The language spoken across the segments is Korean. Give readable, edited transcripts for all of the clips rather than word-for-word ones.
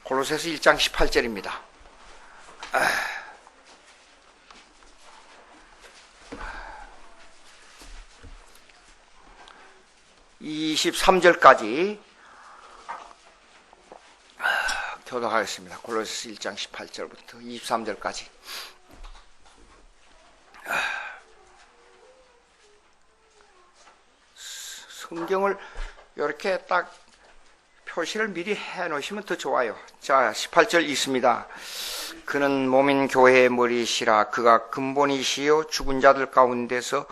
골로새서 1장 18절입니다. 23절까지 교독하겠습니다. 골로새서 1장 18절부터 23절까지. 성경을 이렇게 딱 표시를 미리 해 놓으시면 더 좋아요. 자, 18절 있습니다. 그는 몸인 교회의 머리시라. 그가 근본이시요 죽은 자들 가운데서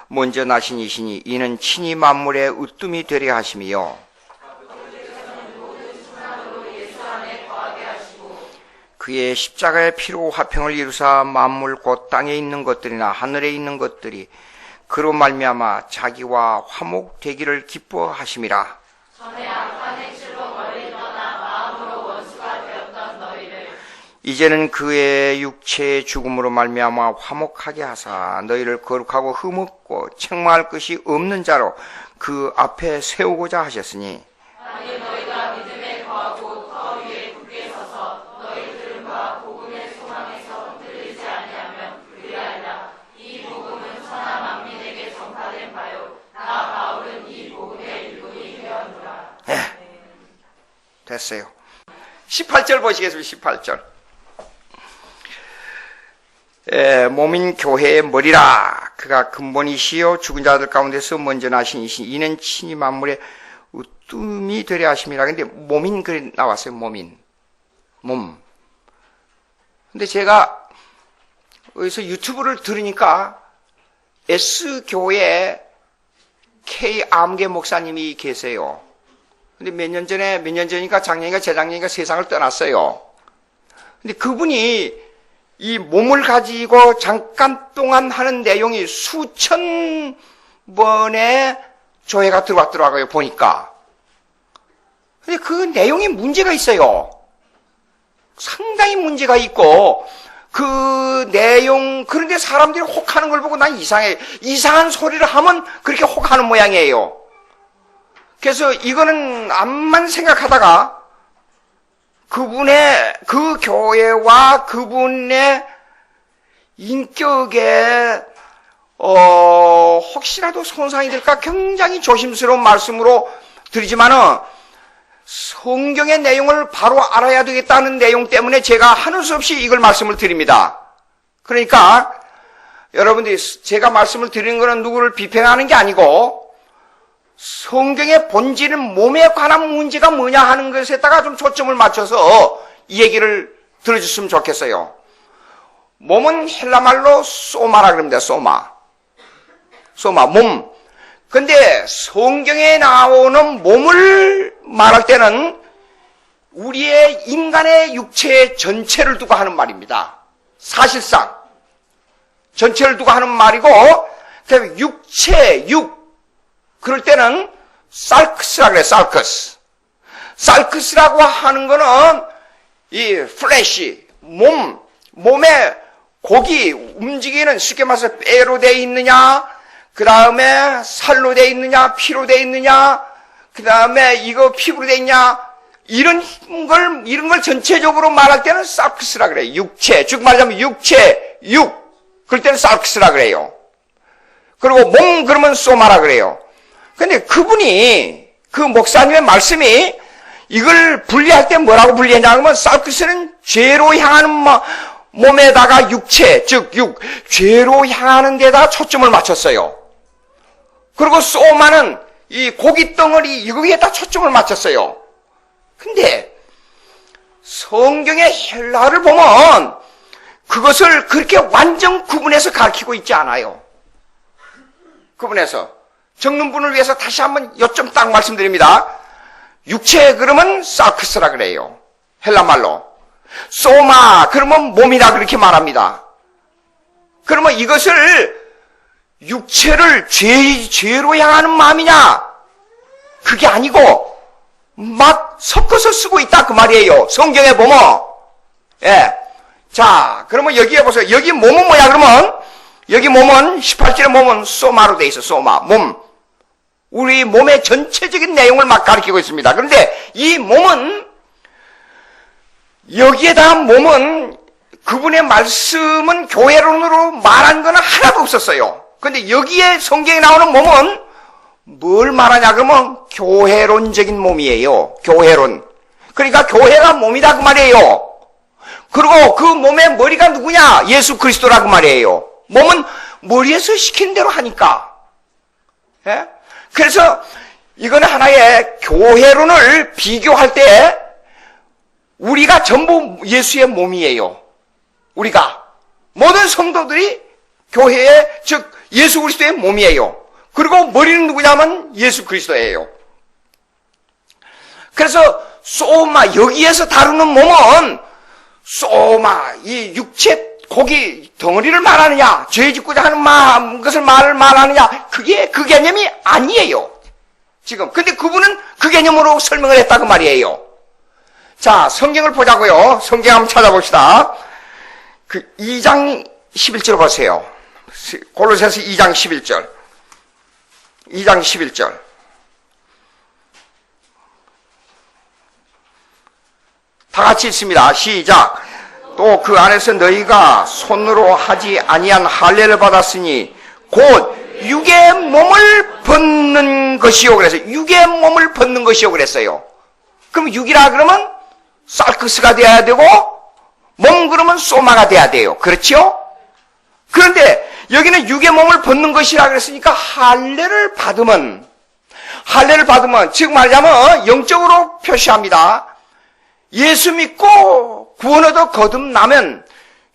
먼저 나신 이시니 이는 친히 만물의 으뜸이 되려 하심이요. 그의 십자가의 피로 화평을 이루사 만물 곧 땅에 있는 것들이나 하늘에 있는 것들이 그로 말미암아 자기와 화목되기를 기뻐하심이라. 전에 악한 행실로 멀리 떠나 마음으로 원수가 되었던 너희를 이제는 그의 육체의 죽음으로 말미암아 화목하게 하사 너희를 거룩하고 흠없고 책망할 것이 없는 자로 그 앞에 세우고자 하셨으니, 만일 너희가 믿음에 거하고 터 위에 굳게 서서 너희 들음과 복음의 소망에서 흔들리지 아니하면 그리하리라. 이 복음은 천하 만민에게 전파된 바요 나 바울은 이 복음의 일꾼이 되었노라. 됐어요. 18절 보시겠습니다. 18절. 몸인 교회의 머리라. 그가 근본이시요 죽은 자들 가운데서 먼저 나신 이신 이는 친히 만물의 으뜸이 되려 하심이라. 근데 몸인 글이 나왔어요. 몸인. 몸. 근데 제가 여기서 유튜브를 들으니까 S교회 K 암계 목사님이 계세요. 근데 몇 년 전이니까 작년인가 재작년인가 세상을 떠났어요. 근데 그분이 이 몸을 가지고 잠깐 동안 하는 내용이 수천 번의 조회가 들어왔더라고요, 보니까. 근데 그 내용이 문제가 있어요. 상당히 문제가 있고, 그 내용, 그런데 사람들이 혹하는 걸 보고 난 이상해. 이상한 소리를 하면 그렇게 혹하는 모양이에요. 그래서 이거는 암만 생각하다가 그분의 그 교회와 그분의 인격에 혹시라도 손상이 될까 굉장히 조심스러운 말씀으로 드리지만은 성경의 내용을 바로 알아야 되겠다는 내용 때문에 제가 하는 수 없이 이걸 말씀을 드립니다. 그러니까 여러분들이 제가 말씀을 드리는 것은 누구를 비평하는 게 아니고 성경의 본질은 몸에 관한 문제가 뭐냐 하는 것에다가 좀 초점을 맞춰서 이 얘기를 들어줬으면 좋겠어요. 몸은 헬라말로 소마라 그럽니다. 소마, 몸. 근데 성경에 나오는 몸을 말할 때는 우리의 인간의 육체의 전체를 두고 하는 말입니다. 사실상 전체를 두고 하는 말이고, 그다음에 육체, 그럴 때는 살크스라 그래요. 살크스라고 하는 거는 이 플래시, 몸에 고기 움직이는, 쉽게 말해서 뼈로 돼 있느냐, 그 다음에 살로 돼 있느냐, 피로 돼 있느냐, 그 다음에 이거 피부로 돼 있냐, 이런 걸 전체적으로 말할 때는 살크스라 그래요. 육체, 즉 말하자면 육체, 그럴 때는 살크스라 그래요. 그리고 몸 그러면 소마라 그래요. 근데 그분이, 그 목사님의 말씀이 이걸 분리할 때 뭐라고 분리했냐 하면 살크스는 죄로 향하는 몸에다가 육체, 즉 죄로 향하는 데다가 초점을 맞췄어요. 그리고 소마는 이 고기 덩어리 이거 위에다 초점을 맞췄어요. 근데 성경의 헬라어를 보면 그것을 그렇게 완전 구분해서 가르치고 있지 않아요. 구분해서. 적는 분을 위해서 다시 한번 요점 딱 말씀드립니다. 육체 그러면 살크스라 그래요. 헬라말로. 소마 그러면 몸이라 그렇게 말합니다. 그러면 이것을 육체를 죄로 향하는 마음이냐? 그게 아니고 막 섞어서 쓰고 있다 그 말이에요. 성경에 보면. 예. 자, 그러면 여기에 보세요. 여기 몸은 뭐야 그러면? 여기 몸은 18절의 몸은 소마로 돼 있어. 소마, 몸. 우리 몸의 전체적인 내용을 막 가리키고 있습니다. 그런데 이 몸은 여기에다 몸은 그분의 말씀은 교회론으로 말한 건 하나도 없었어요. 근데 여기에 성경에 나오는 몸은 뭘 말하냐 그러면 교회론적인 몸이에요. 교회론. 그러니까 교회가 몸이다 그 말이에요. 그리고 그 몸의 머리가 누구냐? 예수 그리스도라고 말이에요. 몸은 머리에서 시킨 대로 하니까. 예? 그래서 이건 하나의 교회론을 비교할 때 우리가 전부 예수의 몸이에요. 우리가 모든 성도들이 교회의 즉 예수 그리스도의 몸이에요. 그리고 머리는 누구냐면 예수 그리스도예요. 그래서 소마 여기에서 다루는 몸은 소마 이 육체 고기 덩어리를 말하느냐 죄 짓고자 하는 것을 말하느냐 그게 그 개념이 아니에요. 지금 근데 그분은 그 개념으로 설명을 했다고 말이에요. 자, 성경을 보자고요. 성경 한번 찾아봅시다. 그 2장 11절 보세요. 골로새서 2장 11절. 2장 11절. 다 같이 읽습니다. 시작. 또 그 안에서 너희가 손으로 하지 아니한 할례를 받았으니 곧 육의 몸을 벗는 것이요 그래서 육의 몸을 벗는 것이요 그랬어요. 그럼 육이라 그러면 살크스가 돼야 되고 몸 그러면 소마가 돼야 돼요. 그렇죠? 그런데 여기는 육의 몸을 벗는 것이라 그랬으니까 할례를 받으면 즉 말하자면 영적으로 표시합니다. 예수 믿고 구원 얻어 거듭나면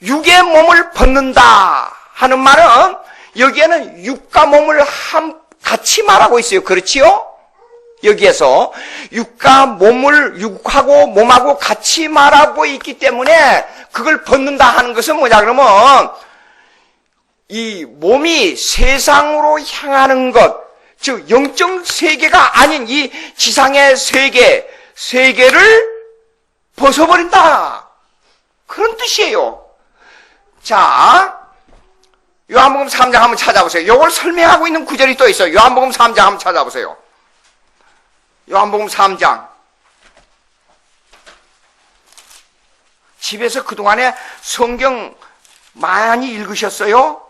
육의 몸을 벗는다 하는 말은 여기에는 육과 몸을 같이 말하고 있어요. 그렇지요? 여기에서 육하고 몸하고 같이 말하고 있기 때문에 그걸 벗는다 하는 것은 뭐냐 그러면 이 몸이 세상으로 향하는 것, 즉 영적 세계가 아닌 이 지상의 세계를 벗어버린다. 그런 뜻이에요. 자, 요한복음 3장 한번 찾아보세요. 이걸 설명하고 있는 구절이 또 있어요. 요한복음 3장 한번 찾아보세요. 요한복음 3장. 집에서 그동안에 성경 많이 읽으셨어요?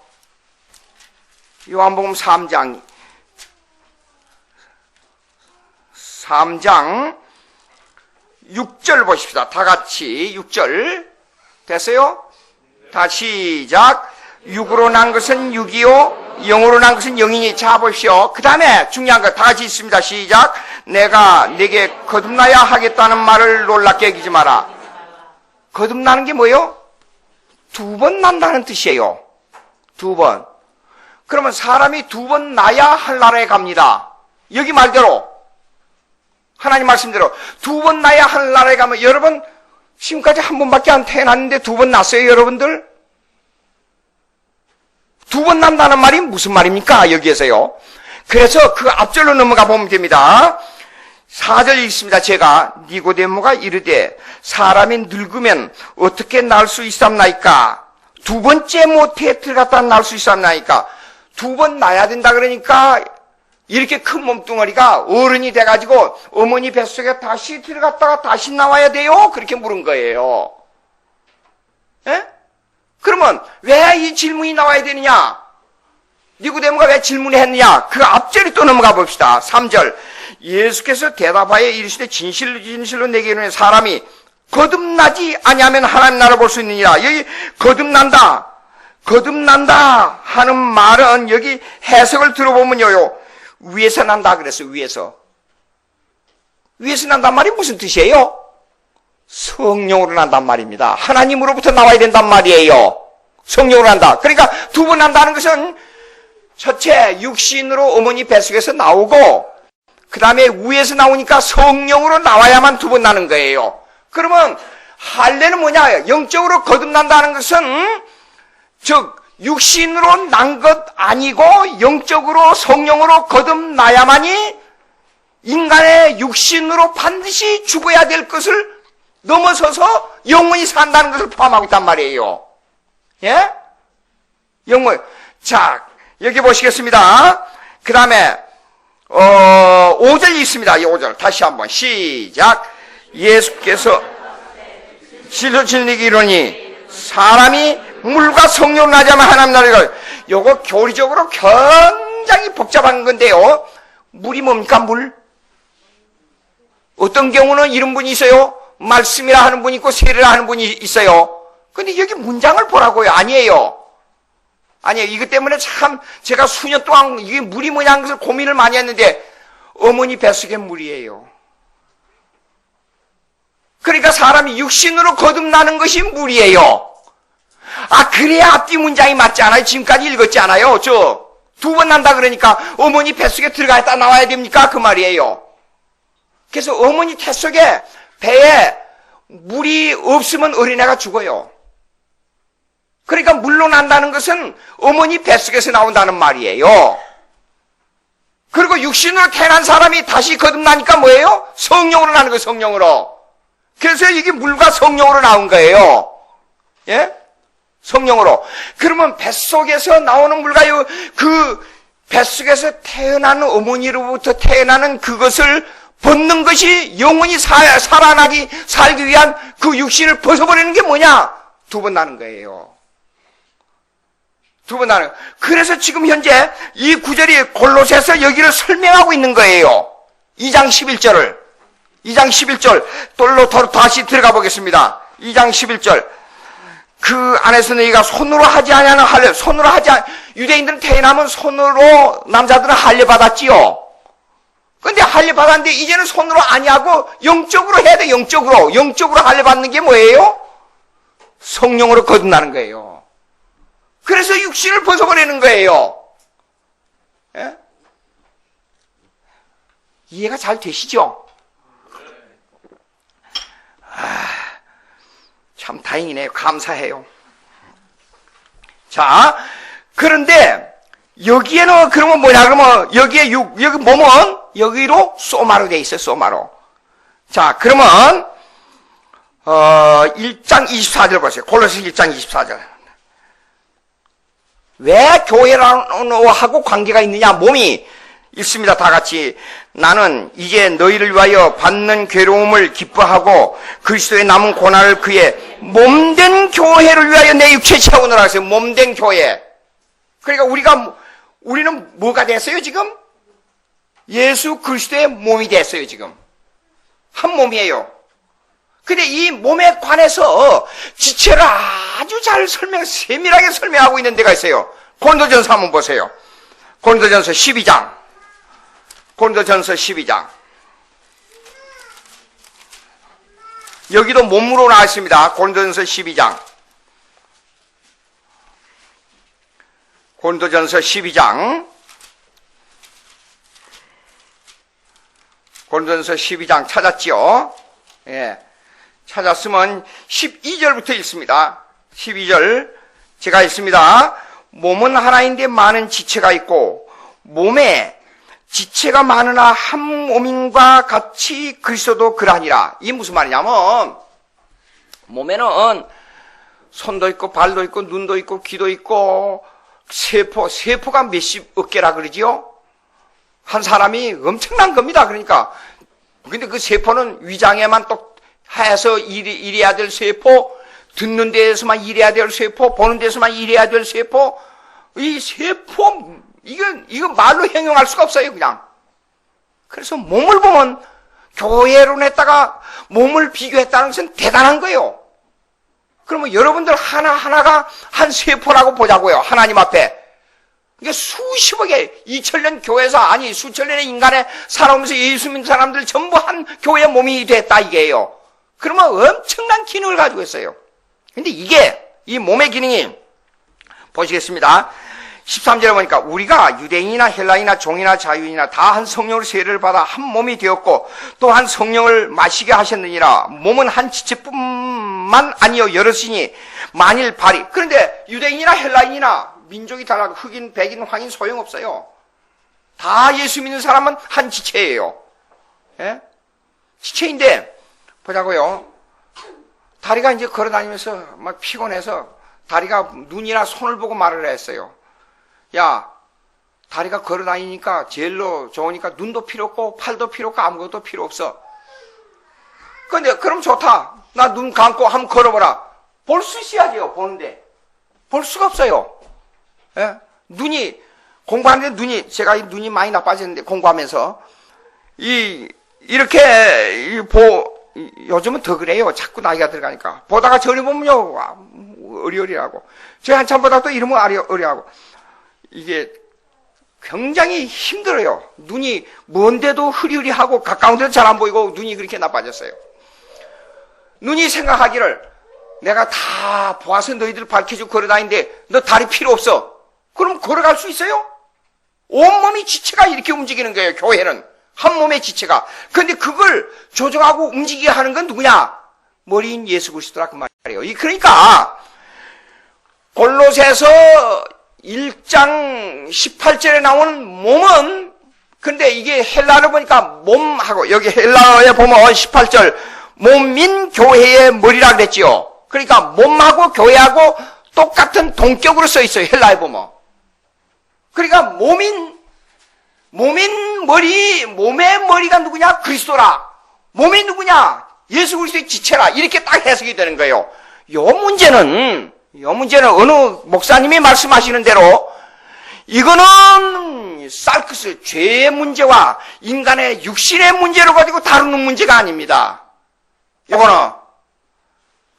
요한복음 3장 6절 보십시다. 다 같이 6절 됐어요? 다 시작. 육으로 난 것은 육이요 영으로 난 것은 영이니. 자 보십시오. 그 다음에 중요한 거 다 같이 있습니다. 시작. 내가 네게 거듭나야 하겠다는 말을 놀랍게 여기지 마라. 거듭나는 게 뭐예요? 두 번 난다는 뜻이에요. 두 번. 그러면 사람이 두 번 나야 할 나라에 갑니다. 여기 말대로 하나님 말씀대로 두 번 나야 할 나라에 가면 여러분 지금까지 한 번밖에 안 태어났는데 두 번 났어요 여러분들? 두 번 난다는 말이 무슨 말입니까? 여기에서요. 그래서 그 앞절로 넘어가 보면 됩니다. 4절 읽습니다. 제가 니고데모가 이르되 사람이 늙으면 어떻게 날 수 있삼나이까? 두 번째 모태에 들어갔다 날 수 있삼나이까? 두 번 나야 된다 그러니까 이렇게 큰 몸뚱어리가 어른이 돼가지고 어머니 뱃속에 다시 들어갔다가 다시 나와야 돼요? 그렇게 물은 거예요. 예? 그러면 왜 이 질문이 나와야 되느냐? 니고데모가 왜 질문을 했느냐? 그 앞절이 또 넘어가 봅시다. 3절. 예수께서 대답하여 이르시되 진실로 내게 이르노니 사람이 거듭나지 아니하면 하나님 나라 볼 수 있느니라. 여기 거듭난다 하는 말은 여기 해석을 들어보면요. 위에서 난다 그랬어요. 위에서 난단 말이 무슨 뜻이에요? 성령으로 난단 말입니다. 하나님으로부터 나와야 된단 말이에요. 성령으로 난다. 그러니까 두 번 난다는 것은 첫째 육신으로 어머니 뱃속에서 나오고 그 다음에 위에서 나오니까 성령으로 나와야만 두 번 나는 거예요. 그러면 할례는 뭐냐? 영적으로 거듭난다는 것은 즉 육신으로 난 것 아니고 영적으로 성령으로 거듭나야만이 인간의 육신으로 반드시 죽어야 될 것을 넘어서서 영원히 산다는 것을 포함하고 있단 말이에요. 예? 영원. 자, 여기 보시겠습니다. 그 다음에 5절 있습니다. 이 5절 다시 한번 시작. 예수께서 실로 진리기 이르니 사람이 물과 성령으로 나자면 하나님 나라가. 요거 교리적으로 굉장히 복잡한 건데요. 물이 뭡니까? 물? 어떤 경우는 이런 분이 있어요. 말씀이라 하는 분이 있고 세례라 하는 분이 있어요. 근데 여기 문장을 보라고요. 아니에요. 아니에요. 이것 때문에 참 제가 수년 동안 이게 물이 뭐냐는 것을 고민을 많이 했는데 어머니 뱃속에 물이에요. 그러니까 사람이 육신으로 거듭나는 것이 물이에요. 아, 그래야 앞뒤 문장이 맞지 않아요? 지금까지 읽었지 않아요? 저 두 번 난다 그러니까 어머니 뱃속에 들어가 있다 나와야 됩니까? 그 말이에요. 그래서 어머니 뱃속에 배에 물이 없으면 어린애가 죽어요. 그러니까 물로 난다는 것은 어머니 뱃속에서 나온다는 말이에요. 그리고 육신으로 태어난 사람이 다시 거듭나니까 뭐예요? 성령으로 나는 거예요. 성령으로. 그래서 이게 물과 성령으로 나온 거예요. 예? 성령으로. 그러면 뱃속에서 나오는 물과 그 뱃속에서 태어나는 어머니로부터 태어나는 그것을 벗는 것이 영원히 살기 위한 그 육신을 벗어버리는 게 뭐냐? 두 번 나는 거예요. 두 번 나는. 그래서 지금 현재 이 구절이 골로새서 여기를 설명하고 있는 거예요. 2장 11절을. 2장 11절. 똘로 다시 들어가 보겠습니다. 2장 11절. 그 안에서 너희가 손으로 하지 아니하는 할례, 손으로 하지 유대인들은 태어나면 손으로 남자들은 할례 받았지요. 근데 할례 받았는데 이제는 손으로 아니하고 영적으로 해야 돼. 영적으로 할례 받는 게 뭐예요? 성령으로 거듭나는 거예요. 그래서 육신을 벗어버리는 거예요. 예? 이해가 잘 되시죠? 참 다행이네요. 감사해요. 자, 그런데 여기에는 그러면 뭐냐? 그러면 여기 몸은 여기로 소마로 돼 있어요. 소마로. 자, 그러면 1장 24절 보세요. 골로새 1장 24절. 왜 교회하고 관계가 있느냐? 몸이 있습니다. 다 같이. 나는 이제 너희를 위하여 받는 괴로움을 기뻐하고 그리스도의 남은 고난을 그의 몸된 교회를 위하여 내 육체 채우느라 했어요. 몸된 교회. 그러니까 우리는 뭐가 됐어요 지금? 예수 그리스도의 몸이 됐어요 지금. 한 몸이에요. 근데 이 몸에 관해서 지체를 아주 잘 세밀하게 설명하고 있는 데가 있어요. 고린도전서 한번 보세요. 고린도전서 12장. 고린도전서 12장. 여기도 몸으로 나와 있습니다. 고린도전서 12장. 고린도전서 12장. 고린도전서 12장 찾았지요? 예. 찾았으면 12절부터 읽습니다. 12절 제가 읽습니다. 몸은 하나인데 많은 지체가 있고 몸에 지체가 많으나 한 몸인과 같이 그리스도도 그러하니라. 이게 무슨 말이냐면 몸에는 손도 있고 발도 있고 눈도 있고 귀도 있고 세포가 몇십 개라 그러지요? 한 사람이 엄청난 겁니다. 그러니까 근데 그 세포는 위장에만 또 해서 일해야 될 세포, 듣는 데에서만 일해야 될 세포, 보는 데서만 일해야 될 세포. 이 세포 이건 말로 형용할 수가 없어요, 그냥. 그래서 몸을 보면 교회로 냈다가 몸을 비교했다는 것은 대단한 거예요. 그러면 여러분들 하나하나가 한 세포라고 보자고요, 하나님 앞에. 이게 수십억의 2000년 교회에서 아니 수천 년의 인간의 살아오면서 예수 믿는 사람들 전부 한 교회의 몸이 됐다 이게요. 그러면 엄청난 기능을 가지고 있어요. 근데 이 몸의 기능이 보시겠습니다. 13절에 보니까 우리가 유대인이나 헬라인이나 종이나 자유인이나 다 한 성령으로 세례를 받아 한 몸이 되었고 또 한 성령을 마시게 하셨느니라. 몸은 한 지체뿐만 아니요 여럿이니 만일 발이. 그런데 유대인이나 헬라인이나 민족이 달라도 흑인, 백인, 황인 소용없어요. 다 예수 믿는 사람은 한 지체예요. 예? 지체인데 보자고요. 다리가 이제 걸어다니면서 막 피곤해서 다리가 눈이나 손을 보고 말을 했어요. 야, 다리가 걸어다니니까 제일로 좋으니까 눈도 필요 없고 팔도 필요 없고 아무것도 필요 없어. 근데 그럼 좋다. 나 눈 감고 한번 걸어보라. 볼 수 있어야죠, 보는데. 볼 수가 없어요. 예? 공부하는데 제가 눈이 많이 나빠졌는데, 공부하면서. 요즘은 더 그래요. 자꾸 나이가 들어가니까. 보다가 저리 보면요, 와, 어리어리하고. 제가 한참 보다 또 이러면 어리하고. 이게 굉장히 힘들어요. 눈이 먼데도 흐리흐리하고 가까운 데도 잘 안 보이고 눈이 그렇게 나빠졌어요. 눈이 생각하기를 내가 다 보아서 너희들 밝혀주고 걸어다니는데 너 다리 필요 없어. 그럼 걸어갈 수 있어요? 온몸이 지체가 이렇게 움직이는 거예요. 교회는. 한 몸의 지체가. 그런데 그걸 조정하고 움직이게 하는 건 누구냐? 머리인 예수 그리스도라 그 말이에요. 그러니까 골로새서 1장 18절에 나오는 몸은, 근데 이게 헬라어로 보니까 몸하고, 여기 헬라어에 보면 18절, 몸인 교회의 머리라 그랬지요. 그러니까 몸하고 교회하고 똑같은 동격으로 써 있어요. 헬라에 보면. 그러니까 몸의 머리가 누구냐? 그리스도라. 몸이 누구냐? 예수 그리스도의 지체라. 이렇게 딱 해석이 되는 거예요. 요 문제는 어느 목사님이 말씀하시는 대로 이거는 살크스, 죄의 문제와 인간의 육신의 문제로 가지고 다루는 문제가 아닙니다. 이거는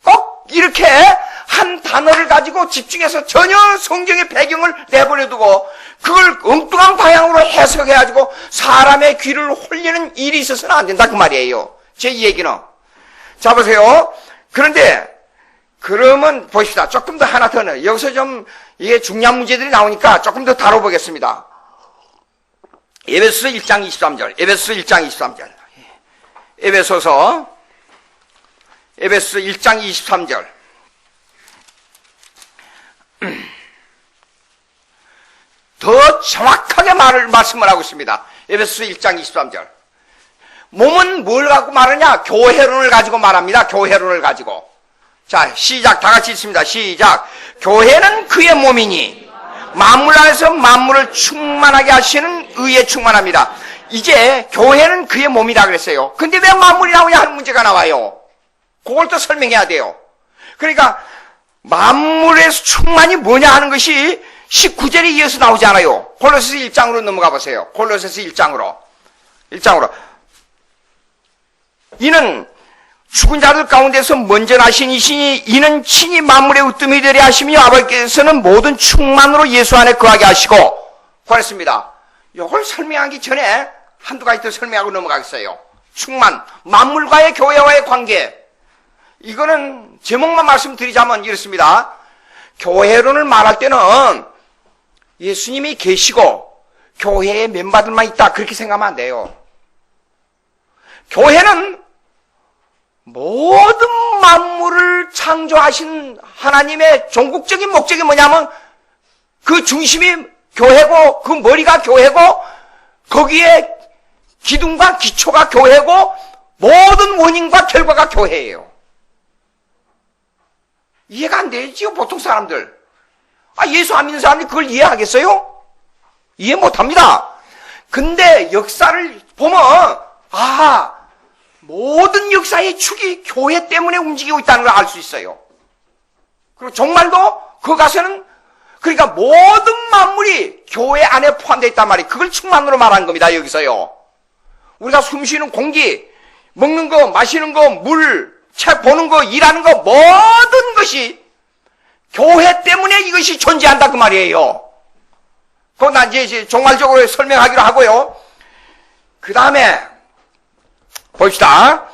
꼭 이렇게 한 단어를 가지고 집중해서 전혀 성경의 배경을 내버려두고 그걸 엉뚱한 방향으로 해석해가지고 사람의 귀를 홀리는 일이 있어서는 안 된다 그 말이에요. 제 얘기는. 자 보세요. 그러면 보십시다. 조금 더 하나 더 넣어요. 여기서 좀 이게 중요한 문제들이 나오니까 조금 더 다뤄보겠습니다. 에베소서 1장 23절. 에베소서 1장 23절. 에베소서 1장 23절. 더 정확하게 말씀을 하고 있습니다. 에베소서 1장 23절. 몸은 뭘 갖고 말하냐? 교회론을 가지고 말합니다. 교회론을 가지고. 자, 시작. 다 같이 읽습니다. 시작. 교회는 그의 몸이니 만물 안에서 만물을 충만하게 하시는 의에 충만합니다. 이제 교회는 그의 몸이라 그랬어요. 근데 왜 만물이 나오냐 하는 문제가 나와요. 그걸 또 설명해야 돼요. 그러니까 만물에서 충만이 뭐냐 하는 것이 19절에 이어서 나오지 않아요. 골로새서 1장으로 넘어가 보세요. 골로새서 1장으로. 이는 죽은 자들 가운데서 먼저 나신 이시니 이는 친히 만물의 으뜸이 되려 하시며 아버지께서는 모든 충만으로 예수 안에 거하게 하시고 그랬습니다. 이걸 설명하기 전에 한두 가지 더 설명하고 넘어가겠어요. 충만, 만물과의 교회와의 관계. 이거는 제목만 말씀드리자면 이렇습니다. 교회론을 말할 때는 예수님이 계시고 교회에 멤버들만 있다 그렇게 생각하면 안 돼요. 교회는 모든 만물을 창조하신 하나님의 종국적인 목적이 뭐냐면 그 중심이 교회고 그 머리가 교회고 거기에 기둥과 기초가 교회고 모든 원인과 결과가 교회예요. 이해가 안 되지요, 보통 사람들. 예수 안 믿는 사람들이 그걸 이해하겠어요? 이해 못 합니다. 근데 역사를 보면, 모든 역사의 축이 교회 때문에 움직이고 있다는 걸 알 수 있어요. 그리고 정말로 그 가서는, 그러니까 모든 만물이 교회 안에 포함되어 있단 말이에요. 그걸 충만으로 말하는 겁니다, 여기서요. 우리가 숨 쉬는 공기, 먹는 거, 마시는 거, 물, 책 보는 거, 일하는 거, 모든 것이 교회 때문에 이것이 존재한다 그 말이에요. 그건 난 이제 종말적으로 설명하기로 하고요. 그 다음에 봅시다.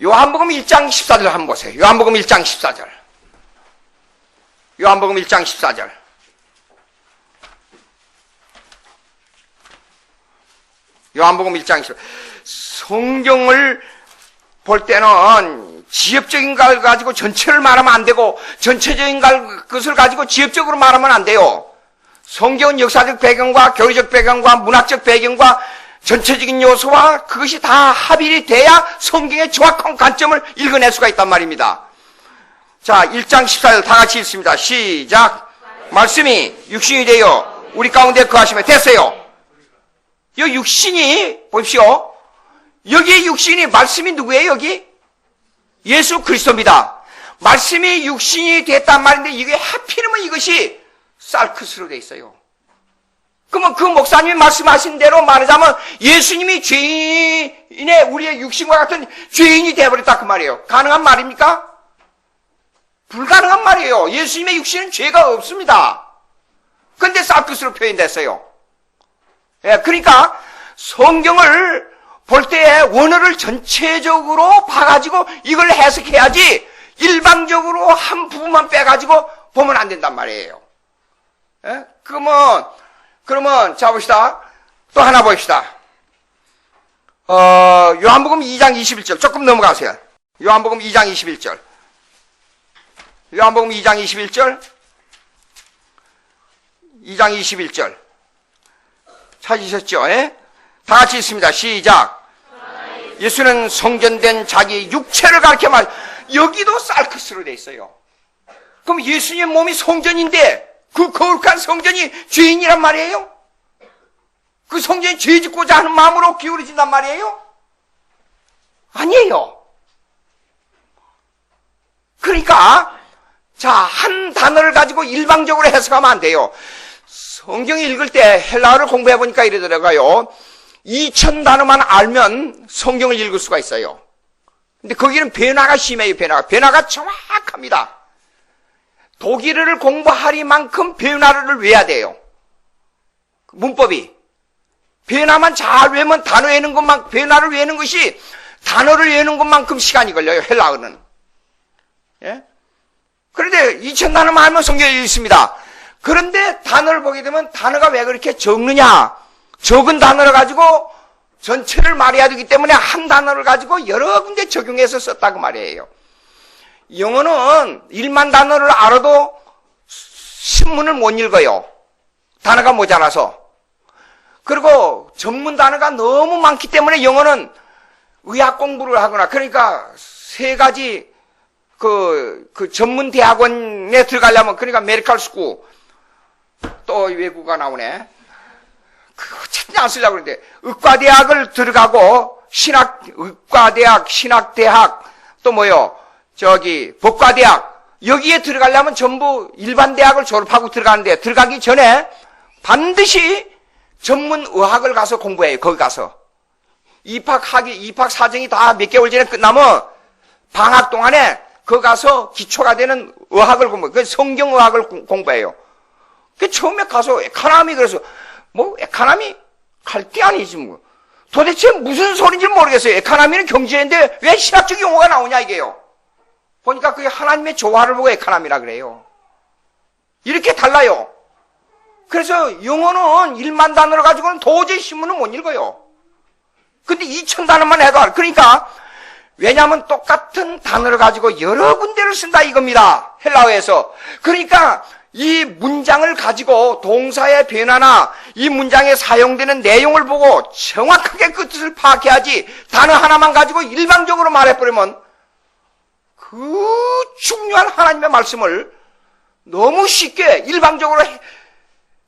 요한복음 1장 14절 한번 보세요. 요한복음 1장 14절. 요한복음 1장 14절. 요한복음 1장 14절. 성경을 볼 때는 지엽적인 걸 가지고 전체를 말하면 안 되고 전체적인 것을 가지고 지엽적으로 말하면 안 돼요. 성경은 역사적 배경과 교리적 배경과 문학적 배경과 전체적인 요소와 그것이 다 합일이 돼야 성경의 정확한 관점을 읽어낼 수가 있단 말입니다. 자, 1장 14절 다 같이 읽습니다. 시작. 말씀이 육신이 되어 우리 가운데 거하시면 됐어요. 이 육신이 보십시오. 여기에 육신이 말씀이 누구예요? 여기? 예수 그리스도입니다. 말씀이 육신이 됐단 말인데 이게 하필이면 이것이 쌀크스로 돼 있어요. 그러면 그 목사님이 말씀하신 대로 말하자면 예수님이 죄인의 우리의 육신과 같은 죄인이 되어버렸다 그 말이에요. 가능한 말입니까? 불가능한 말이에요. 예수님의 육신은 죄가 없습니다. 그런데 쌀크스로 표현됐어요. 예, 그러니까 성경을 볼 때 원어를 전체적으로 봐가지고 이걸 해석해야지 일방적으로 한 부분만 빼가지고 보면 안 된단 말이에요. 예? 그러면 자 봅시다. 또 하나 봅시다. 요한복음 2장 21절 조금 넘어가세요. 요한복음 2장 21절. 요한복음 2장 21절. 2장 21절. 찾으셨죠? 예? 다 같이 읽습니다. 시작. 예수는 성전된 자기 육체를 가리켜 말. 여기도 쌀크스로 돼 있어요. 그럼 예수님의 몸이 성전인데 그 거룩한 성전이 죄인이란 말이에요? 그 성전이 죄 짓고자 하는 마음으로 기울어진단 말이에요? 아니에요. 그러니까 자, 한 단어를 가지고 일방적으로 해석하면 안 돼요. 성경을 읽을 때 헬라어를 공부해 보니까 이러더라고요. 2000단어만 알면 성경을 읽을 수가 있어요. 근데 거기는 변화가 심해요. 변화가 정확합니다. 독일어를 공부하리만큼 변화를 외워야 돼요. 문법이. 변화만 잘 외우면 단어 외우는 것만, 변화를 외우는 것이 단어를 외우는 것만큼 시간이 걸려요. 헬라어는. 예? 그런데 2000단어만 알면 성경이 있습니다. 그런데 단어를 보게 되면 단어가 왜 그렇게 적느냐? 적은 단어를 가지고 전체를 말해야 되기 때문에 한 단어를 가지고 여러 군데 적용해서 썼다고 말이에요. 영어는 1만 단어를 알아도 신문을 못 읽어요. 단어가 모자라서. 그리고 전문 단어가 너무 많기 때문에 영어는 의학 공부를 하거나 그러니까 세 가지 그 전문 대학원에 들어가려면 그러니까 메디컬 스쿨 또 외국어가 나오네. 그거 찾지 안 쓰려고 그러는데 의과대학을 들어가고 의과대학, 신학대학 또 뭐요? 법과대학 여기에 들어가려면 전부 일반 대학을 졸업하고 들어가는데 들어가기 전에 반드시 전문 의학을 가서 공부해요. 거기 가서 입학 사정이 다 몇 개월 전에 끝나면 방학 동안에 거기 가서 기초가 되는 의학을 공부해요. 그 성경의학을 공부해요. 그 처음에 가서 에카나미 그래서 뭐 에카나미 갈 게 아니지 뭐. 도대체 무슨 소리인지 모르겠어요. 에카나미는 경제인데 왜 신학적 용어가 나오냐 이게요. 보니까 그게 하나님의 조화를 보고 에카나미라 그래요. 이렇게 달라요. 그래서 영어는 1만 단어를 가지고는 도저히 신문을 못 읽어요. 근데 2000단어만 해도 알아. 그러니까 왜냐하면 똑같은 단어를 가지고 여러 군데를 쓴다 이겁니다. 헬라어에서. 그러니까 이 문장을 가지고 동사의 변화나 이 문장에 사용되는 내용을 보고 정확하게 그 뜻을 파악해야지 단어 하나만 가지고 일방적으로 말해버리면 그 중요한 하나님의 말씀을 너무 쉽게 일방적으로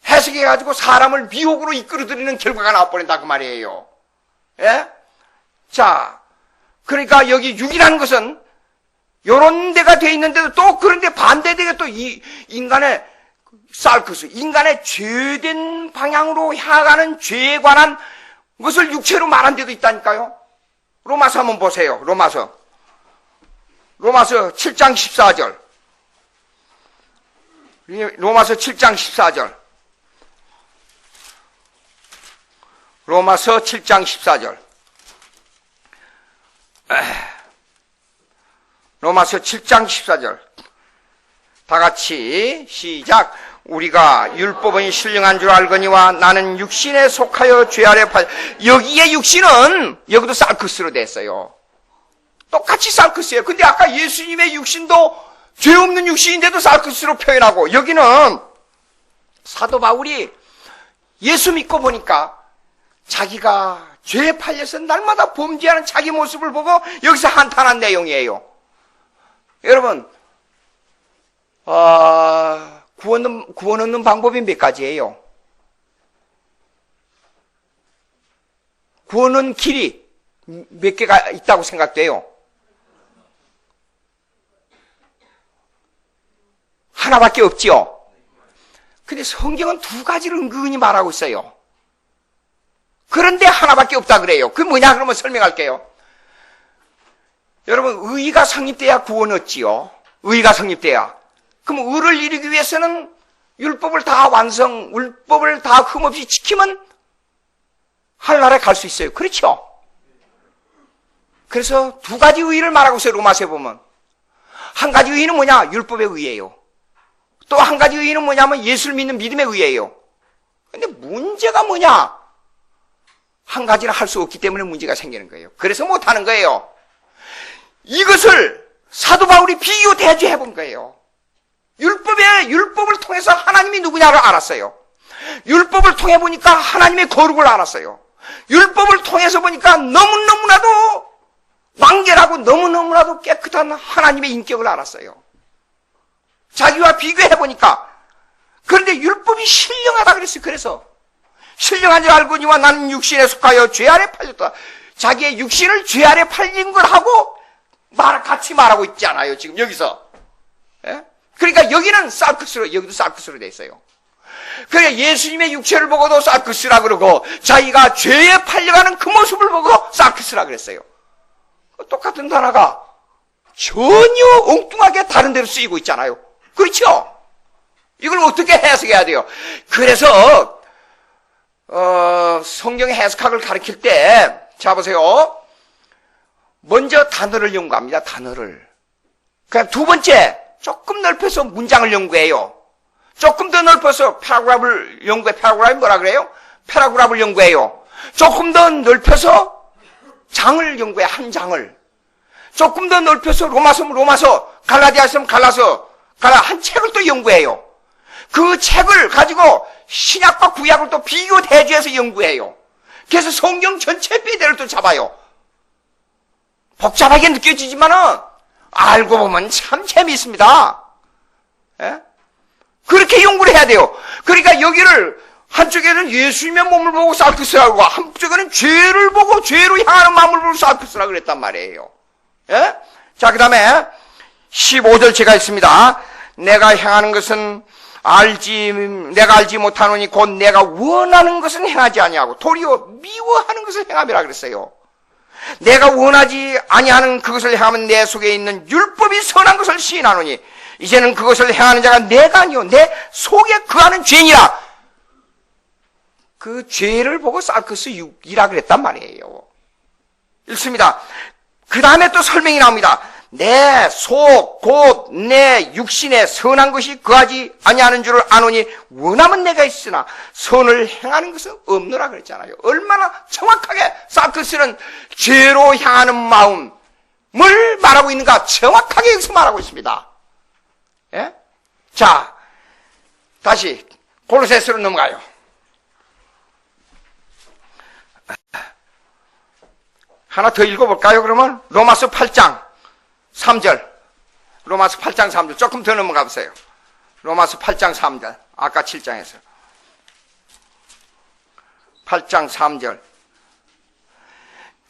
해석해가지고 사람을 미혹으로 이끌어들이는 결과가 나와버린다 그 말이에요. 예? 자, 그러니까 여기 6이라는 것은 요런 데가 돼 있는데도 또 그런데 반대되게 또 이 인간의 쌀크스, 인간의 죄된 방향으로 향하는 죄에 관한 것을 육체로 말한 데도 있다니까요. 로마서 한번 보세요. 로마서 7장 14절. 로마서 7장 14절. 로마서 7장 14절. 로마서 7장 14절. 다 같이 시작. 우리가 율법은 신령한 줄 알거니와 나는 육신에 속하여 죄 아래 팔. 여기에 육신은 여기도 쌀크스로 됐어요. 똑같이 쌀크스예요. 근데 아까 예수님의 육신도 죄 없는 육신인데도 쌀크스로 표현하고 여기는 사도 바울이 예수 믿고 보니까 자기가 죄에 팔려서 날마다 범죄하는 자기 모습을 보고 여기서 한탄한 내용이에요. 여러분, 구원 얻는 방법이 몇 가지예요? 구원 얻는 길이 몇 개가 있다고 생각돼요? 하나밖에 없지요. 근데 성경은 두 가지를 은근히 말하고 있어요. 그런데 하나밖에 없다 그래요. 그게 뭐냐 그러면 설명할게요. 여러분, 의가 성립돼야 구원 얻지요. 의가 성립돼야. 그럼 의를 이루기 위해서는 율법을 다 율법을 다 흠없이 지키면 하늘나라에 갈 수 있어요. 그렇죠? 그래서 두 가지 의를 말하고 있어요. 로마서에 보면. 한 가지 의는 뭐냐? 율법의 의예요. 또 한 가지 의는 뭐냐면 예수를 믿는 믿음의 의예요. 근데 문제가 뭐냐? 한 가지를 할 수 없기 때문에 문제가 생기는 거예요. 그래서 못하는 거예요. 이것을 사도 바울이 비교 대조해 본 거예요. 율법을 통해서 하나님이 누구냐를 알았어요. 율법을 통해 보니까 하나님의 거룩을 알았어요. 율법을 통해서 보니까 너무너무나도 완결하고 너무너무나도 깨끗한 하나님의 인격을 알았어요. 자기와 비교해 보니까. 그런데 율법이 신령하다 그랬어요. 그래서 신령한 줄 알거니와 나는 육신에 속하여 죄 아래 팔렸다. 자기의 육신을 죄 아래 팔린 걸 하고 같이 말하고 있지 않아요, 지금 여기서. 예? 그러니까 여기는 사르크스로, 여기도 사르크스로 돼 있어요. 그러니까 예수님의 육체를 보고도 사르크스라 그러고 자기가 죄에 팔려가는 그 모습을 보고 사르크스라 그랬어요. 똑같은 단어가 전혀 엉뚱하게 다른 데로 쓰이고 있잖아요. 그렇죠? 이걸 어떻게 해석해야 돼요? 그래서 성경의 해석학을 가르칠 때 자 보세요. 먼저 단어를 연구합니다. 단어를. 그냥 두 번째 조금 넓혀서 문장을 연구해요. 조금 더 넓혀서 패러그래프를 연구해. 패러그래프 뭐라 그래요? 패러그래프를 연구해요. 조금 더 넓혀서 장을 연구해. 한 장을. 조금 더 넓혀서 로마서, 갈라디아서면 갈라서, 한 책을 또 연구해요. 그 책을 가지고 신약과 구약을 또 비교 대조해서 연구해요. 그래서 성경 전체 빼대를 또 잡아요. 복잡하게 느껴지지만은 알고 보면 참 재미있습니다. 예? 그렇게 연구를 해야 돼요. 그러니까 여기를 한쪽에는 예수님의 몸을 보고 사르크스라고 하고 한쪽에는 죄를 보고 죄로 향하는 마음을 보고 사르크스라고 그랬단 말이에요. 예? 자, 그 다음에 15절 제가 있습니다. 내가 행하는 것은 내가 알지 못하노니 곧 내가 원하는 것은 행하지 아니하고 도리어 미워하는 것을 행함이라 그랬어요. 내가 원하지 아니하는 그것을 행하면 내 속에 있는 율법이 선한 것을 시인하노니 이제는 그것을 행하는 자가 내가 아니요 내 속에 거하는 죄니라. 그 죄를 보고 사르크스 6이라 그랬단 말이에요. 읽습니다. 그 다음에 또 설명이 나옵니다. 내 속 곧 내 육신에 선한 것이 거하지 아니하는 줄을 아노니 원하면 내가 있으나 선을 행하는 것은 없노라 그랬잖아요. 얼마나 정확하게 사르크스는 죄로 향하는 마음을 말하고 있는가 정확하게 여기서 말하고 있습니다. 예? 자, 다시 골로새서로 넘어가요. 하나 더 읽어볼까요? 그러면 로마서 8장 3절. 로마서 8장 3절. 조금 더 넘어가 보세요. 로마서 8장 3절. 아까 7장에서. 8장 3절.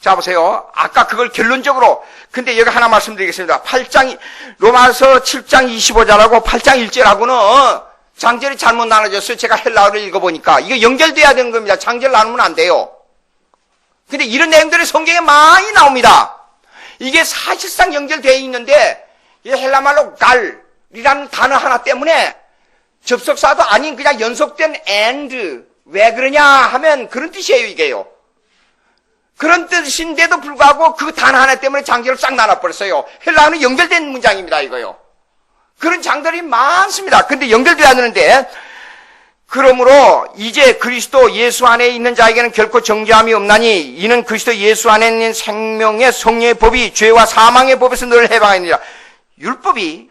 자, 보세요. 아까 그걸 결론적으로. 근데 여기 하나 말씀드리겠습니다. 로마서 7장 25절하고 8장 1절하고는 장절이 잘못 나눠졌어요. 제가 헬라어를 읽어보니까. 이거 연결돼야 되는 겁니다. 장절 나누면 안 돼요. 근데 이런 내용들이 성경에 많이 나옵니다. 이게 사실상 연결되어 있는데 이 헬라말로 갈이라는 단어 하나 때문에 접속사도 아닌 그냥 연속된 and 왜 그러냐 하면 그런 뜻이에요. 이게요. 그런 뜻인데도 불구하고 그 단어 하나 때문에 장절을 싹 나눠버렸어요. 헬라어는 연결된 문장입니다. 이거요. 그런 장들이 많습니다. 근데 연결돼야 되는데 그러므로 이제 그리스도 예수 안에 있는 자에게는 결코 정죄함이 없나니 이는 그리스도 예수 안에 있는 생명의 성령의 법이 죄와 사망의 법에서 너를 해방하니라. 율법이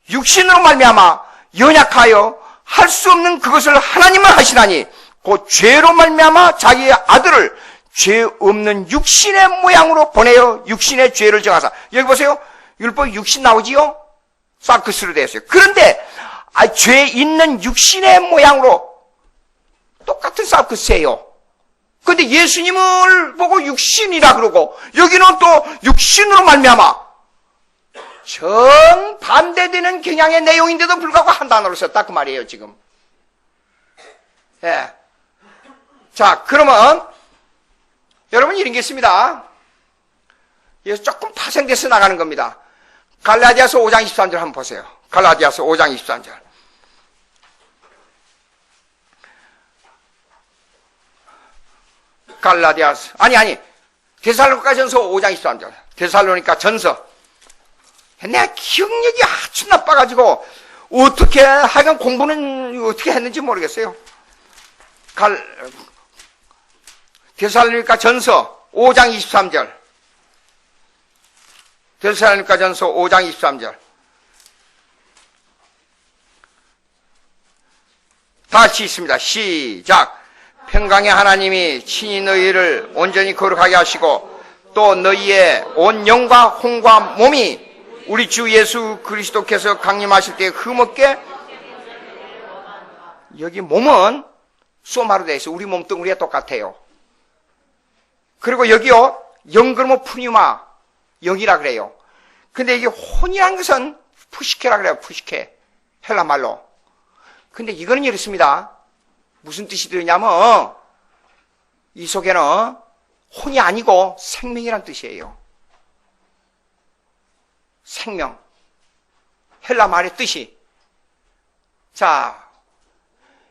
육신으로 말미암아 연약하여 할 수 없는 그것을 하나님은 하시나니 곧 죄로 말미암아 자기의 아들을 죄 없는 육신의 모양으로 보내어 육신의 죄를 정하사. 여기 보세요. 율법 육신 나오지요? 사르크스로 되어 있어요. 그런데 죄 있는 육신의 모양으로 똑같은 사르크스예요. 그런데 예수님을 보고 육신이라 그러고 여기는 또 육신으로 말미암아 정반대되는 경향의 내용인데도 불구하고 한 단어로 썼다 그 말이에요 지금. 예. 자, 그러면 여러분 이런 게 있습니다. 여기서 조금 파생돼서 나가는 겁니다. 갈라디아서 5장 23절 한번 보세요. 갈라디아서 5장 23절. 갈라디아서 데살로니가 전서 5장 23절. 데살로니가 전서. 내가 기억력이 아주 나빠가지고 어떻게 하여간 공부는 어떻게 했는지 모르겠어요. 데살로니가 전서 5장 23절. 데살로니가 전서 5장 23절. 다시 있습니다. 시작. 평강의 하나님이 친히 너희를 온전히 거룩하게 하시고 또 너희의 온 영과 혼과 몸이 우리 주 예수 그리스도께서 강림하실 때 흠없게, 여기 몸은 소마로 되어 있어요. 우리 몸뚱이가 똑같아요. 그리고 여기요, 영 그러면 푸뉴마, 영이라 그래요. 근데 이게 혼이란 것은 푸시케라 그래요. 푸시케. 헬라 말로. 근데 이거는 이렇습니다. 무슨 뜻이 들으냐면 이 속에는 혼이 아니고 생명이란 뜻이에요. 생명. 헬라 말의 뜻이. 자,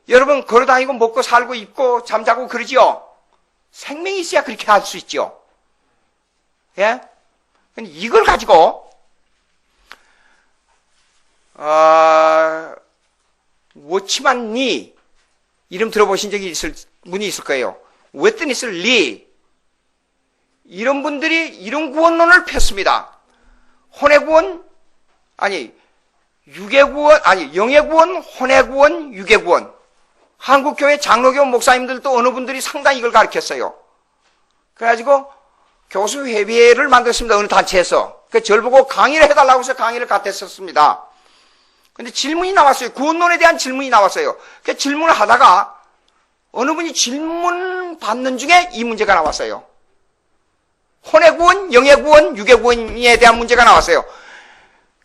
여러분 걸어다니고 먹고 살고 입고 잠자고 그러지요. 생명이 있어야 그렇게 할 수 있죠. 예? 이걸 가지고 워치만 니 이름 들어보신 적이 있을 분이 있을 거예요. 웨트니스 리 이런 분들이 이런 구원론을 폈습니다. 혼의 구원 육의 구원 영의 구원, 혼의 구원, 육의 구원. 한국교회 장로교 목사님들도 어느 분들이 상당히 이걸 가르쳤어요. 그래가지고 교수 회의를 만들었습니다. 어느 단체에서. 그 절 보고 강의를 해달라고 해서 강의를 갖댔었습니다. 근데 질문이 나왔어요. 구원론에 대한 질문이 나왔어요. 그 질문을 하다가 어느 분이 질문 받는 중에 이 문제가 나왔어요. 혼의 구원, 영의 구원, 육의 구원에 대한 문제가 나왔어요.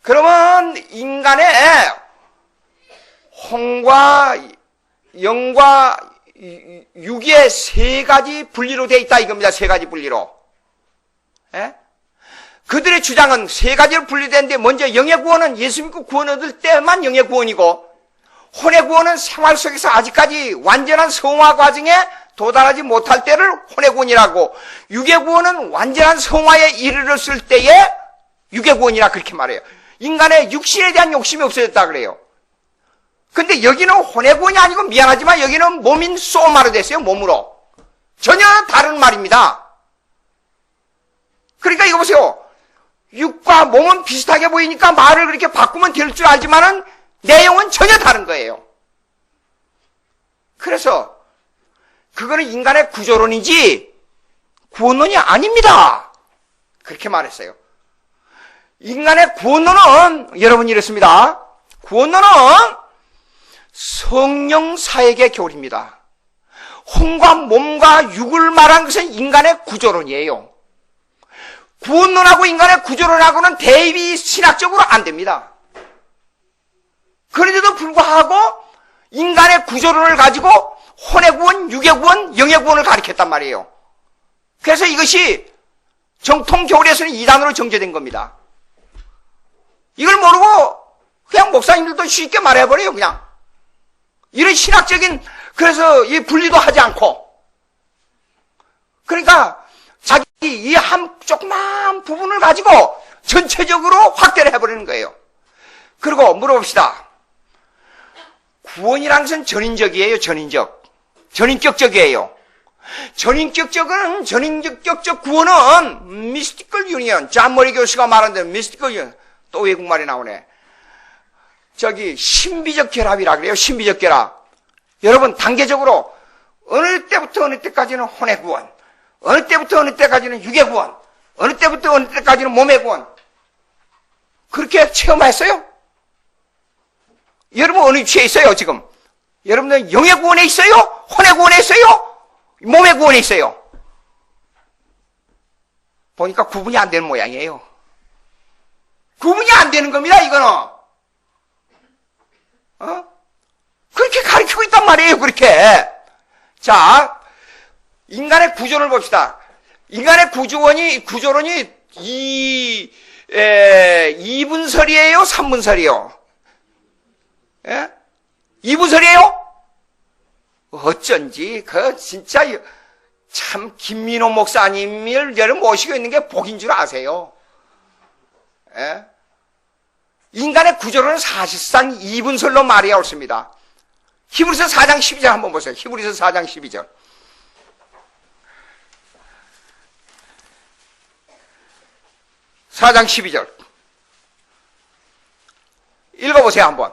그러면 인간의 혼과 영과 육의 세 가지 분리로 되어 있다 이겁니다. 세 가지 분리로. 예? 그들의 주장은 세 가지로 분리되는데 먼저 영의 구원은 예수 믿고 구원 얻을 때만 영의 구원이고 혼의 구원은 생활 속에서 아직까지 완전한 성화 과정에 도달하지 못할 때를 혼의 구원이라고, 육의 구원은 완전한 성화에 이르렀을 때에 육의 구원이라 그렇게 말해요. 인간의 육신에 대한 욕심이 없어졌다 그래요. 근데 여기는 혼의 구원이 아니고 미안하지만 여기는 몸인 소마로 됐어요. 몸으로. 전혀 다른 말입니다. 그러니까 이거 보세요. 육과 몸은 비슷하게 보이니까 말을 그렇게 바꾸면 될 줄 알지만은 내용은 전혀 다른 거예요. 그래서 그거는 인간의 구조론이지 구원론이 아닙니다. 그렇게 말했어요. 인간의 구원론은 여러분 이렇습니다. 구원론은 성령 사역의 교리입니다. 혼과 몸과 육을 말한 것은 인간의 구조론이에요. 구원론하고 인간의 구조론하고는 대입이 신학적으로 안 됩니다. 그런데도 불구하고 인간의 구조론을 가지고 혼의 구원, 육의 구원, 영의 구원을 가르쳤단 말이에요. 그래서 이것이 정통 교리에서는 이단으로 정제된 겁니다. 이걸 모르고 그냥 목사님들도 쉽게 말해버려요. 그냥 이런 신학적인, 그래서 이 분리도 하지 않고, 그러니까 자기 이 한 조그만 부분을 가지고 전체적으로 확대를 해버리는 거예요. 그리고 물어봅시다. 구원이라는 것은 전인적이에요. 전인격적이에요. 전인격적 구원은 미스티컬 유니언, 잔머리 교수가 말한 대로 미스티컬 유니언, 또 외국말이 나오네. 신비적 결합이라 그래요. 신비적 결합. 여러분 단계적으로 어느 때부터 어느 때까지는 혼의 구원, 어느 때부터 어느 때까지는 육의 구원, 어느 때부터 어느 때까지는 몸의 구원. 그렇게 체험했어요? 여러분 어느 위치에 있어요 지금? 여러분은 영의 구원에 있어요? 혼의 구원에 있어요? 몸의 구원에 있어요? 보니까 구분이 안 되는 모양이에요. 구분이 안 되는 겁니다, 이거는. 그렇게 가르치고 있단 말이에요, 그렇게. 자, 인간의 구조를 봅시다. 인간의 구조론이 2분설이에요? 3분설이에요? 예? 2분설이에요? 어쩐지, 진짜, 참, 김민호 목사님을 여러분 모시고 있는 게 복인 줄 아세요? 예? 인간의 구조론은 사실상 2분설로 말이 옳습니다. 히브리서 4장 12절 한번 보세요. 히브리서 4장 12절. (4장 12절) 읽어보세요 한번.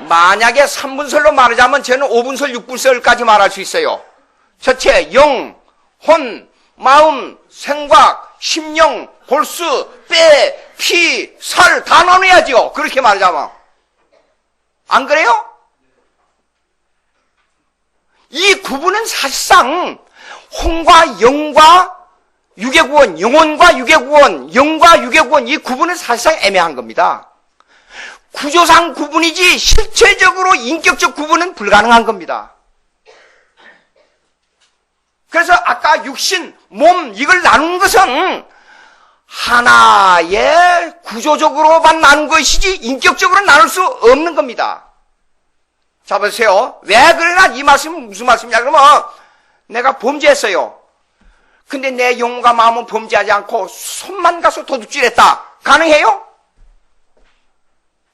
만약에 3분설로 말하자면 저는 5분설, 6분설까지 말할 수 있어요. 첫째, 영, 혼, 마음, 생각, 심령, 골수, 뼈, 피, 살 다 나눠야죠. 그렇게 말하자면. 안 그래요? 이 구분은 사실상 혼과 영과 육의 구원, 영혼과 육의 구원, 영과 육의 구원, 이 구분은 사실상 애매한 겁니다. 구조상 구분이지 실체적으로 인격적 구분은 불가능한 겁니다. 그래서 아까 육신, 몸 이걸 나눈 것은 하나의 구조적으로만 나눈 것이지 인격적으로 나눌 수 없는 겁니다. 자 보세요. 왜 그러나 이 말씀은 무슨 말씀이냐 그러면 내가 범죄했어요. 근데 내 영혼과 마음은 범죄하지 않고 손만 가서 도둑질했다. 가능해요?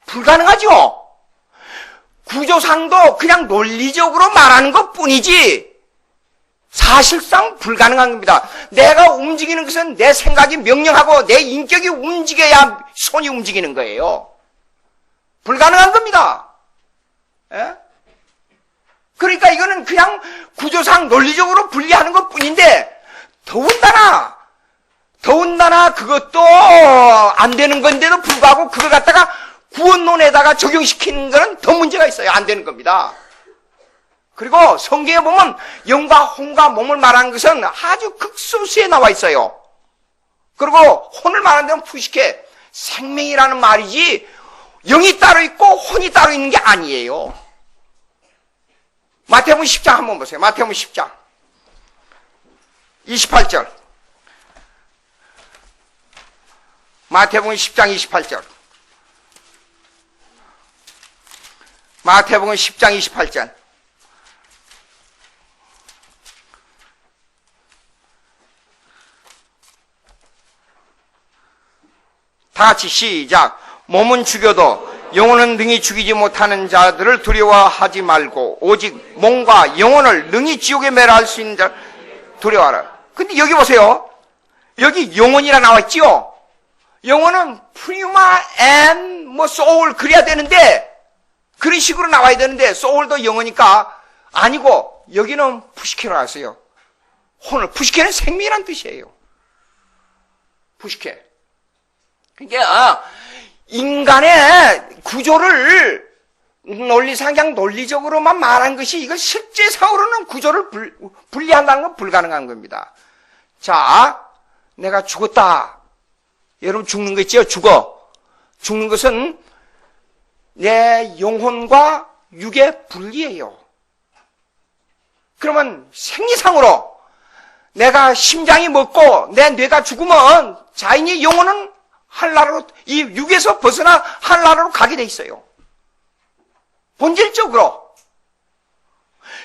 불가능하죠. 구조상도 그냥 논리적으로 말하는 것뿐이지 사실상 불가능한 겁니다. 내가 움직이는 것은 내 생각이 명령하고 내 인격이 움직여야 손이 움직이는 거예요. 불가능한 겁니다. 예? 그러니까 이거는 그냥 구조상 논리적으로 분리하는 것뿐인데 더군다나 그것도 안 되는 건데도 불구하고 그걸 갖다가 구원론에다가 적용시키는 것은 더 문제가 있어요. 안 되는 겁니다. 그리고 성경에 보면 영과 혼과 몸을 말하는 것은 아주 극소수에 나와 있어요. 그리고 혼을 말하는 데는 푸시케, 생명이라는 말이지 영이 따로 있고 혼이 따로 있는 게 아니에요. 마태복음 10장 한번 보세요. 마태복음 10장 28절. 마태복음 10장 28절. 마태복음 10장 28절. 다 같이 시작. 몸은 죽여도 영혼은 능히 죽이지 못하는 자들을 두려워하지 말고 오직 몸과 영혼을 능히 지옥에 매라할 수 있는 자를 두려워하라. 근데 여기 보세요. 여기 영혼이라 나와 있지요. 영혼은 프리마 앤 소울 그래야 되는데 그런 식으로 나와야 되는데 소울도 영어니까 아니고 여기는 푸시케로 나왔어요. 혼을 푸시케는 생명이란 뜻이에요. 푸시케. 그러니까 인간의 구조를 논리상 그냥 논리적으로만 말한 것이 이거 실제상으로는 구조를 분리한다는 건 불가능한 겁니다. 자, 내가 죽었다. 여러분 죽는 거 있죠? 죽는 것은 내 영혼과 육의 분리예요. 그러면 생리상으로 내가 심장이 먹고 내 뇌가 죽으면 자인의 영혼은 한나라로 이 육에서 벗어나 한나라로 가게 돼 있어요. 본질적으로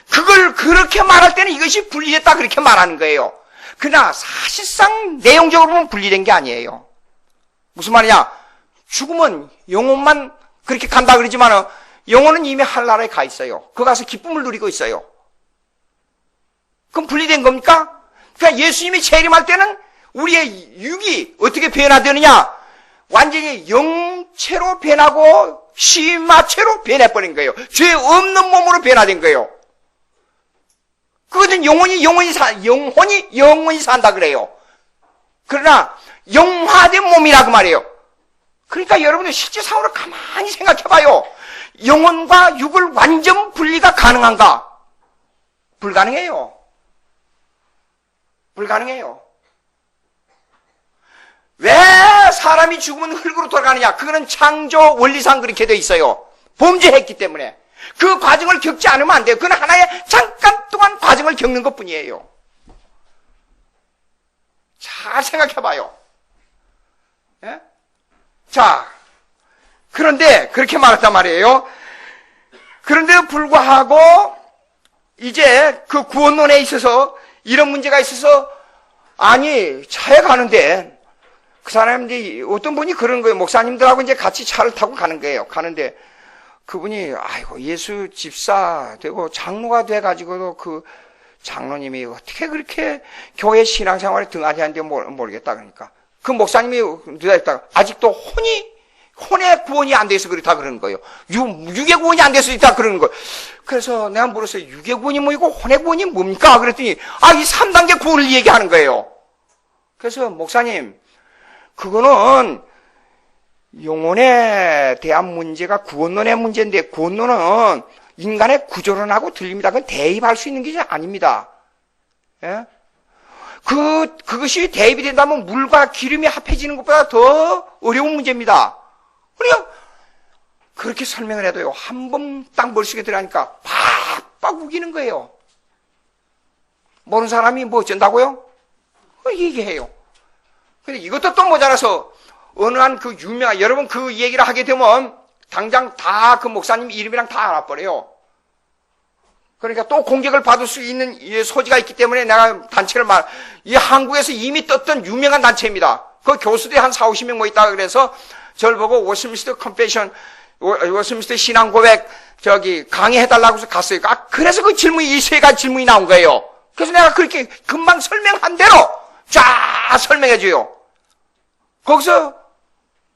그걸 그렇게 말할 때는 이것이 분리됐다 그렇게 말하는 거예요. 그러나 사실상 내용적으로 보면 분리된 게 아니에요. 무슨 말이냐? 죽으면 영혼만 그렇게 간다 그러지만 영혼은 이미 한나라에 가 있어요. 그 가서 기쁨을 누리고 있어요. 그럼 분리된 겁니까? 그러니까 예수님이 재림할 때는 우리의 육이 어떻게 변화되느냐? 완전히 영체로 변하고 시마체로 변해버린 거예요. 죄 없는 몸으로 변화된 거예요. 그것은 영혼이 산다 그래요. 그러나 영화된 몸이라고 말이에요. 그러니까 여러분들 실제상으로 가만히 생각해봐요. 영혼과 육을 완전 분리가 가능한가? 불가능해요. 불가능해요. 왜 사람이 죽으면 흙으로 돌아가느냐? 그거는 창조 원리상 그렇게 돼 있어요. 범죄했기 때문에. 그 과정을 겪지 않으면 안 돼요. 그건 하나의 잠깐 동안 과정을 겪는 것 뿐이에요. 잘 생각해봐요. 예? 자, 그런데 그렇게 말했단 말이에요. 그런데도 불구하고 이제 그 구원론에 있어서 이런 문제가 있어서 아니 차에 가는데 그 사람들이 어떤 분이 그런 거예요. 목사님들하고 이제 같이 차를 타고 가는 거예요. 가는데 그분이 아이고 예수 집사 되고 장로가 돼가지고도 그 장로님이 어떻게 그렇게 교회 신앙생활에 등하지 않는지 모르겠다 그러니까 그 목사님이 누다했다가 아직도 혼의 구원이 안 돼서 그렇다 그러는 거예요. 육의 구원이 안 돼서 있다 그러는 거예요. 그래서 내가 물었어요. 육의 구원이 뭐이고 혼의 구원이 뭡니까? 그랬더니 이 3단계 구원을 얘기하는 거예요. 그래서 목사님 그거는 영혼에 대한 문제가 구원론의 문제인데 구원론은 인간의 구조론하고 틀립니다. 그건 대입할 수 있는 게 아닙니다. 예? 그것이 대입이 된다면 물과 기름이 합해지는 것보다 더 어려운 문제입니다. 그러니까 그렇게 설명을 해도요. 한 번 딱 머릿속에 들어가니까 팍팍 우기는 거예요. 모르는 사람이 뭐 어쩐다고요? 얘기해요. 근데 이것도 또 모자라서 어느 한 그 유명한 여러분 그 얘기를 하게 되면 당장 다 그 목사님 이름이랑 다 알아버려요. 그러니까 또 공격을 받을 수 있는 소지가 있기 때문에 내가 단체를 이 한국에서 이미 떴던 유명한 단체입니다. 그 교수들이 한 40, 50명 뭐 있다가 그래서 저를 보고 워스민스터 컨페션, 워스민스터 신앙고백 강의해달라고 해서 갔어요. 그래서 그 질문이 이 세 가지 질문이 나온 거예요. 그래서 내가 그렇게 금방 설명한 대로 쫙 설명해줘요. 거기서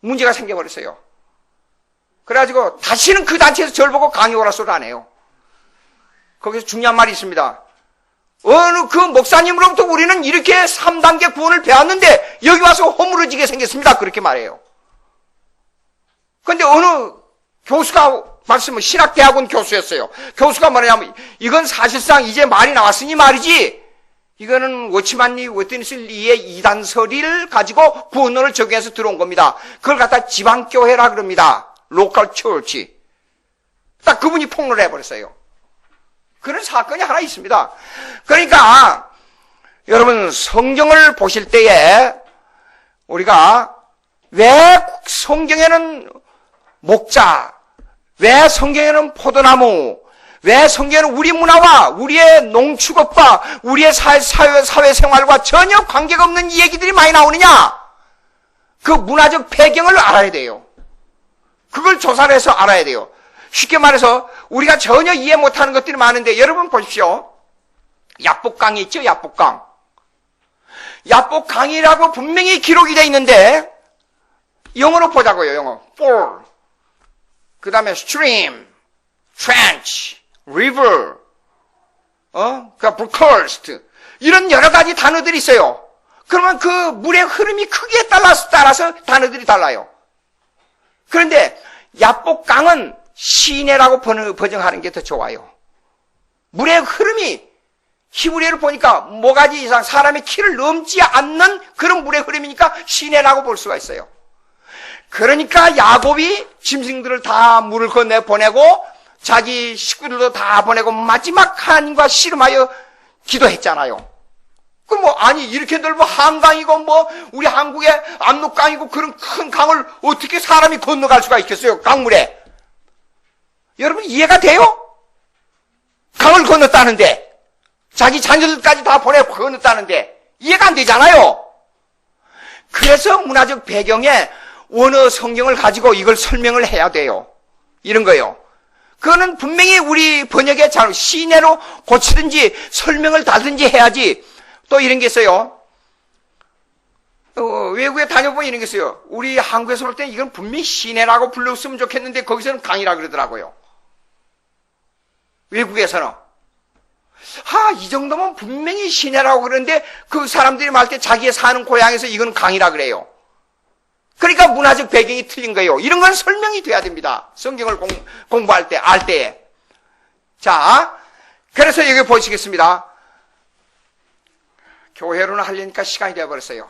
문제가 생겨버렸어요. 그래가지고 다시는 그 단체에서 저를 보고 강의 오라 소리 안 해요. 거기서 중요한 말이 있습니다. 어느 그 목사님으로부터 우리는 이렇게 3단계 구원을 배웠는데 여기 와서 허물어지게 생겼습니다. 그렇게 말해요. 그런데 어느 교수가 말씀을 신학대학원 교수였어요. 교수가 뭐냐면 이건 사실상 이제 말이 나왔으니 말이지 이거는 워치만리 워튼슬리의 이단설을 가지고 구원론을 적용해서 들어온 겁니다. 그걸 갖다 지방교회라 그럽니다. 로컬 처치. 딱 그분이 폭로를 해버렸어요. 그런 사건이 하나 있습니다. 그러니까 여러분 성경을 보실 때에 우리가 왜 성경에는 목자, 왜 성경에는 포도나무, 왜 성경에는 우리 문화와 우리의 농축업과 우리의 사회생활과 전혀 관계가 없는 이 얘기들이 많이 나오느냐? 그 문화적 배경을 알아야 돼요. 그걸 조사를 해서 알아야 돼요. 쉽게 말해서 우리가 전혀 이해 못하는 것들이 많은데 여러분 보십시오. 야복강이 있죠? 야복강. 야복강이라고 분명히 기록이 되어 있는데 영어로 보자고요. 영어. fall. 그 다음에 stream, trench, river, 그 broadcast 이런 여러 가지 단어들이 있어요. 그러면 그 물의 흐름이 크기에 따라서 단어들이 달라요. 그런데 야복강은 시내라고 번역하는 게 더 좋아요. 물의 흐름이 히브리어를 보니까 모가지 이상 사람의 키를 넘지 않는 그런 물의 흐름이니까 시내라고 볼 수가 있어요. 그러니까 야곱이 짐승들을 다 물을 건네 보내고 자기 식구들도 다 보내고 마지막 하나님과 씨름하여 기도했잖아요. 그 아니 이렇게 넓은 한강이고 우리 한국의 압록강이고 그런 큰 강을 어떻게 사람이 건너갈 수가 있겠어요? 강물에. 여러분 이해가 돼요? 강을 건넜다는데 자기 자녀들까지 다 보내고 건넜다는데 이해가 안 되잖아요. 그래서 문화적 배경에 원어 성경을 가지고 이걸 설명을 해야 돼요. 이런 거예요. 그거는 분명히 우리 번역에 시내로 고치든지 설명을 달든지 해야지. 또 이런 게 있어요. 외국에 다녀보면 이런 게 있어요. 우리 한국에서 볼 때 이건 분명히 시내라고 불렀으면 좋겠는데 거기서는 강이라 그러더라고요. 외국에서는. 이 정도면 분명히 시내라고 그러는데 그 사람들이 말할 때 자기의 사는 고향에서 이건 강이라 그래요. 그러니까 문화적 배경이 틀린 거예요. 이런 건 설명이 돼야 됩니다. 성경을 공부할 때, 알 때에. 자, 그래서 여기 보시겠습니다. 교회로는 하려니까 시간이 되어버렸어요.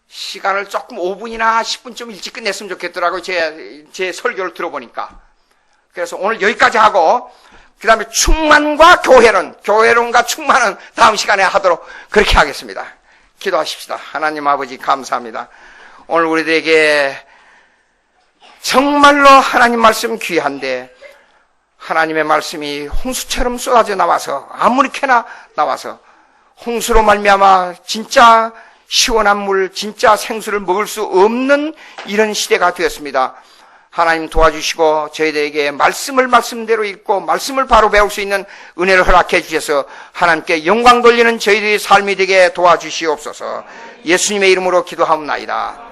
시간을 조금 5분이나 10분 좀 일찍 끝냈으면 좋겠더라고요. 제 설교를 들어보니까. 그래서 오늘 여기까지 하고, 그 다음에 충만과 교회론과 충만은 다음 시간에 하도록 그렇게 하겠습니다. 기도하십시다. 하나님 아버지 감사합니다. 오늘 우리들에게 정말로 하나님 말씀 귀한데 하나님의 말씀이 홍수처럼 쏟아져 나와서 아무렇게나 나와서 홍수로 말미암아 진짜 시원한 물, 진짜 생수를 먹을 수 없는 이런 시대가 되었습니다. 하나님 도와주시고 저희들에게 말씀을 말씀대로 읽고 말씀을 바로 배울 수 있는 은혜를 허락해 주셔서 하나님께 영광 돌리는 저희들의 삶이 되게 도와주시옵소서. 예수님의 이름으로 기도하옵나이다.